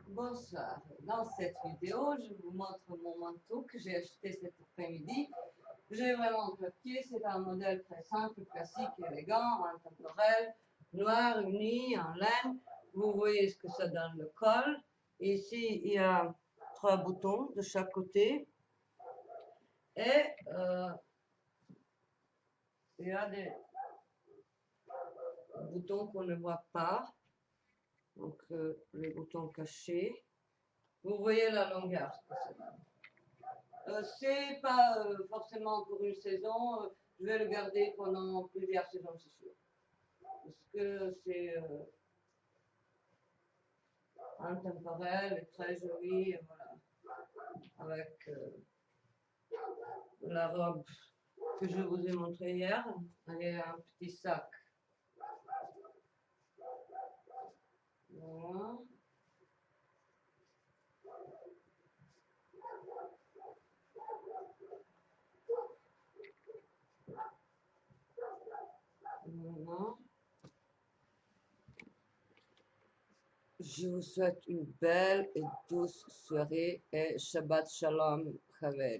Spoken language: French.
Bonsoir. Dans cette vidéo, je vous montre mon manteau que j'ai acheté cet après-midi. J'ai vraiment craqué. C'est un modèle très simple, classique, élégant, intemporel, noir, uni, en laine. Vous voyez ce que ça donne le col. Ici, il y a 3 boutons de chaque côté. Et il y a des boutons qu'on ne voit pas. Donc, les boutons cachés. Vous voyez la longueur que ça donne. C'est pas forcément pour une saison. Je vais le garder pendant plusieurs saisons, c'est sûr. Parce que c'est intemporel et très joli. Et voilà. Avec la robe que je vous ai montrée hier. Et un petit sac. Voilà. Voilà. Je vous souhaite une belle et douce soirée et Shabbat Shalom, Chaver.